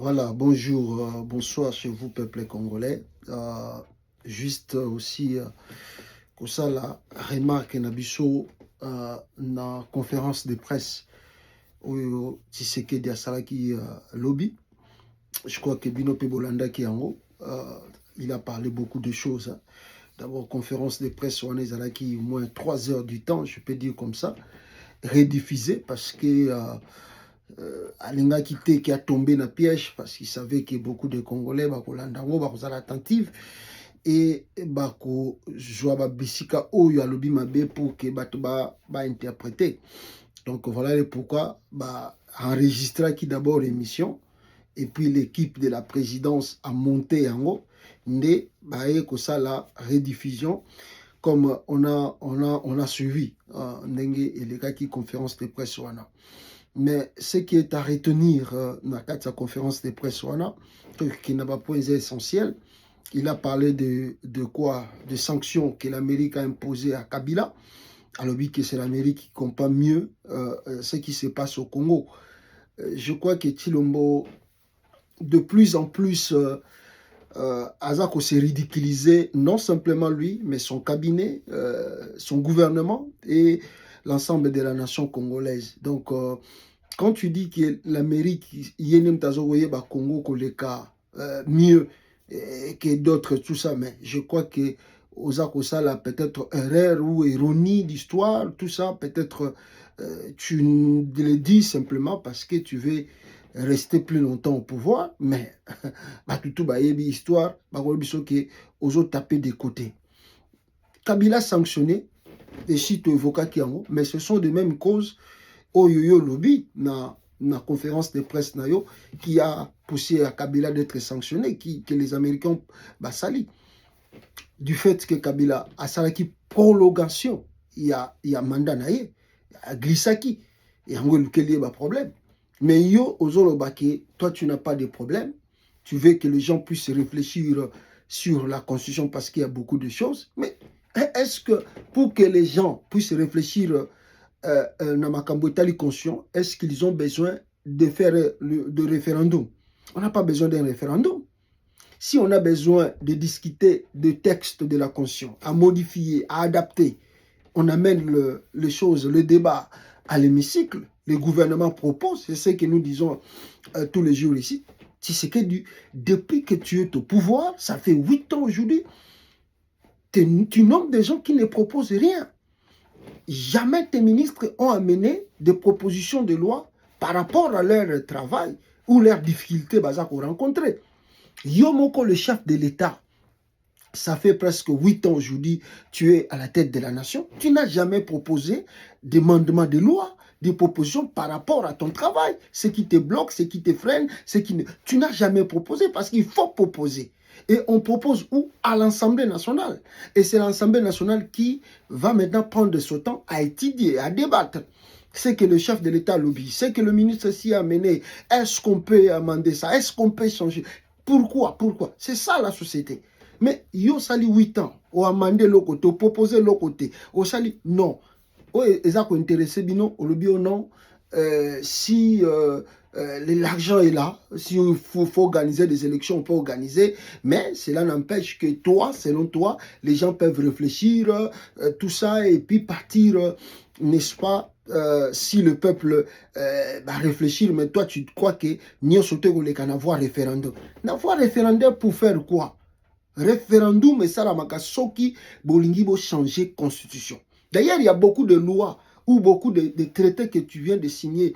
Voilà, bonjour, bonsoir chez vous, peuple congolais. Juste aussi, comme ça, la remarque Nabiso na conférence de presse au Tshisekedi Asalaki lobby. Je crois que Bino Bolanda qui est en haut, il a parlé beaucoup de choses. Hein. D'abord, conférence de presse, on est à qui au moins 3 heures du temps, je peux dire comme ça, rediffusée parce que Alinga Kité qui a tombé dans le piège parce qu'il savait que beaucoup de Congolais bakolandango bakozala attentive et bako joa ba bisika oyo alobi mabe pour que bato ba interpréter. Donc voilà le pourquoi enregistra qui d'abord l'émission et puis l'équipe de la présidence a monté en haut ndé baé ko ça la rediffusion comme on a suivi ndenge et les gars qui conférence de presse wana. Mais ce qui est à retenir dans sa conférence de presse, qui n'a pas point essentiel, il a parlé de quoi? Des sanctions que l'Amérique a imposées à Kabila. Alors oui que c'est l'Amérique qui comprend mieux ce qui se passe au Congo. Je crois que Chilombo, de plus en plus, Azako s'est ridiculisé, non simplement lui, mais son cabinet, son gouvernement et l'ensemble de la nation congolaise. Donc, quand tu dis que l'Amérique, Yenem Tazogoye, Congo, Koleka, mieux que d'autres, tout ça, mais je crois que Ozakosa, là, peut-être erreur ou ironie d'histoire, tout ça, peut-être tu le dis simplement parce que tu veux rester plus longtemps au pouvoir, mais tout histoire, aux autres taper des côtés. Kabila sanctionné, et si tu évoques Kiango, mais ce sont des mêmes causes au yo lobby na conférence de presse nayo qui a poussé à Kabila d'être sanctionné, que les Américains sali. Du fait que Kabila a salaki prolongation, il y a mandat naye, a glissaki, et en gros, il y a un problème. Mais yo, ozolobake, toi tu n'as pas de problème, tu veux que les gens puissent réfléchir sur la constitution parce qu'il y a beaucoup de choses, mais est-ce que pour que les gens puissent réfléchir conscient, est-ce qu'ils ont besoin de faire de référendum? On n'a pas besoin d'un référendum. Si on a besoin de discuter des textes de la Constitution, à modifier, à adapter, on amène les choses, le débat à l'hémicycle. Le gouvernement propose, c'est ce que nous disons tous les jours ici. C'est que depuis que tu es au pouvoir, ça fait 8 ans aujourd'hui, tu nommes des gens qui ne proposent rien. Jamais tes ministres ont amené des propositions de loi par rapport à leur travail ou leurs difficultés qu'on rencontrait. Yomoko, le chef de l'État, ça fait presque 8 ans aujourd'hui, tu es à la tête de la nation. Tu n'as jamais proposé d'amendement de loi, des propositions par rapport à ton travail. Ce qui te bloque, ce qui te freine, tu n'as jamais proposé parce qu'il faut proposer. Et on propose où? À l'Assemblée nationale. Et c'est l'Assemblée nationale qui va maintenant prendre ce temps à étudier, à débattre. C'est que le chef de l'État lobby, c'est que le ministre s'y a mené. Est-ce qu'on peut amender ça? Est-ce qu'on peut changer? Pourquoi? C'est ça la société. Mais yo sali 8 ans, on a amendé l'autre côté, on a proposé l'autre côté. On sali, non. Ils ont intéressé, bino, on le dit non. Si l'argent est là, s'il faut organiser des élections, on peut organiser, mais cela n'empêche que toi, selon toi, les gens peuvent réfléchir, tout ça, et puis partir, n'est-ce pas, si le peuple va réfléchir, mais toi, tu crois que nous sommes avoir référendum. N'avoir référendum pour faire quoi? Référendum, et ça, la makasoki, bolingi, bo changer constitution. D'ailleurs, il y a beaucoup de lois ou beaucoup de traités que tu viens de signer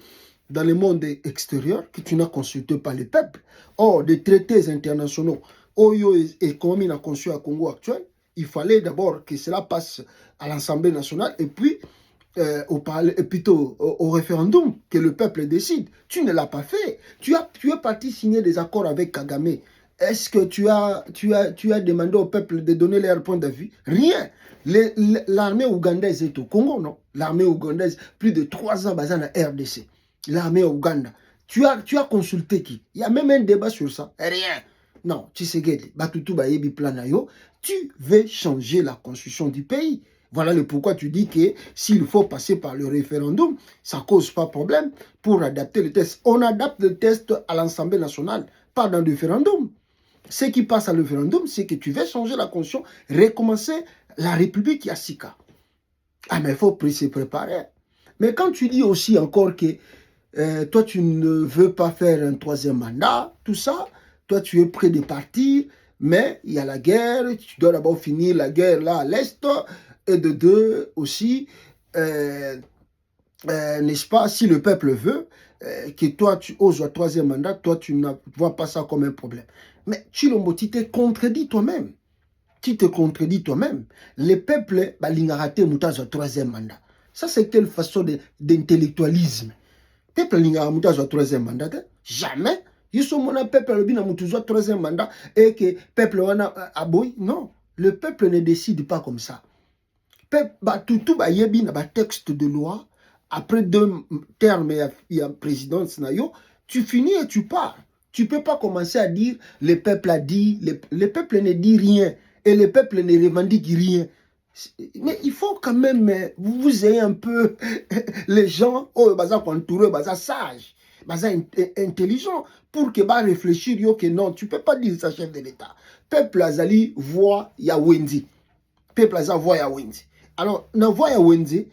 dans le monde extérieur que tu n'as consulté par le peuple. Or, des traités internationaux, Oyo et comme il a conçu à Congo actuel, il fallait d'abord que cela passe à l'Assemblée nationale et puis au référendum que le peuple décide. Tu ne l'as pas fait. Tu es parti signer des accords avec Kagame. Est-ce que tu as demandé au peuple de donner leur point de vue? Rien. L'armée ougandaise est au Congo, non? L'armée ougandaise, plus de 3 ans basée en RDC. L'armée Ouganda. Tu as consulté qui? Il y a même un débat sur ça. Rien. Non, tu sais, tu veux changer la constitution du pays. Voilà le pourquoi tu dis que s'il faut passer par le référendum, ça ne cause pas de problème pour adapter le test. On adapte le test à l'Assemblée nationale, pas dans le référendum. Ce qui passe à le référendum, c'est que tu veux changer la constitution, recommencer la République Yassika. Ah, mais il faut se préparer. Mais quand tu dis aussi encore que toi, tu ne veux pas faire un troisième mandat, tout ça, toi, tu es prêt de partir, mais il y a la guerre, tu dois d'abord finir la guerre là à l'Est, et de deux aussi, n'est-ce pas, si le peuple veut que toi, tu oses un troisième mandat, toi, tu ne vois pas ça comme un problème. Mais Chilombo, tu te contredis toi-même. Tu te contredis toi-même. Le peuple, il a raté un troisième mandat. Ça, c'est quelle façon d'intellectualisme? Le peuple n'a pas un troisième mandat. Jamais. Ils sont mon peuple qui n'a pas un troisième mandat et que le peuple a aboui. Non. Le peuple ne décide pas comme ça. Tout il y a un texte de loi. Après 2 termes, il y a présidence. Tu finis et tu pars. Tu ne peux pas commencer à dire le peuple a dit. Le peuple ne dit rien. Et le peuple ne revendique rien. Mais il faut quand même, vous ayez un peu les gens, entourés, sages, intelligents, pour que réfléchir, que non, tu ne peux pas dire ça, chef de l'État. Peuple azali voit ya Wendy. Peuple azali voit ya Wendy. Alors, dans voit ya Wendy,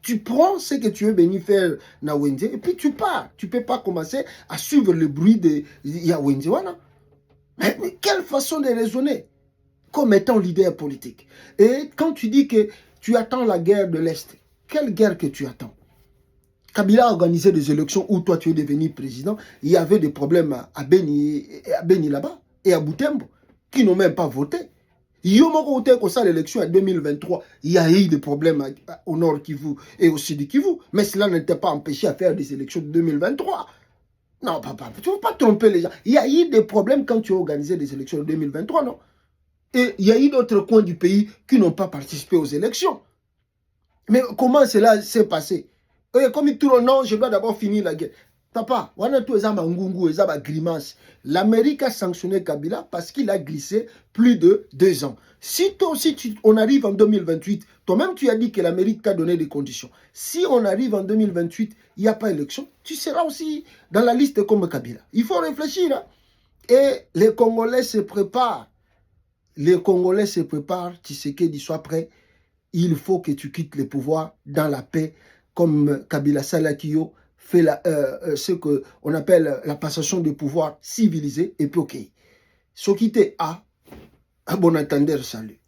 tu prends ce que tu veux venir faire na Wendy, et puis tu pars. Tu ne peux pas commencer à suivre le bruit de ya Wendy. Voilà. Mais quelle façon de raisonner comme étant leader politique. Et quand tu dis que tu attends la guerre de l'Est, quelle guerre que tu attends? Kabila a organisé des élections où toi tu es devenu président, il y avait des problèmes à Beni là-bas et à Butembo, qui n'ont même pas voté. Il y a eu ça l'élection en 2023, il y a eu des problèmes au nord Kivu et au sud Kivu, mais cela ne t'a pas empêché à faire des élections de 2023. Non, papa, tu ne veux pas tromper les gens. Il y a eu des problèmes quand tu as organisé des élections de 2023, non? Et il y a eu d'autres coins du pays qui n'ont pas participé aux élections. Mais comment cela s'est passé? Et comme il tourne, non, je dois d'abord finir la guerre. Papa, l'Amérique a sanctionné Kabila parce qu'il a glissé plus de 2 ans. Si toi aussi, on arrive en 2028, toi-même tu as dit que l'Amérique t'a donné des conditions. Si on arrive en 2028, il n'y a pas d'élection, tu seras aussi dans la liste comme Kabila. Il faut réfléchir. Hein? Et les Congolais se préparent. Les Congolais se préparent, Tshisekedi soit prêt. Il faut que tu quittes le pouvoir dans la paix, comme Kabila Salakio fait ce qu'on appelle la passation de pouvoir civilisé et puis ok. Ce qui était à bon entendeur, salut.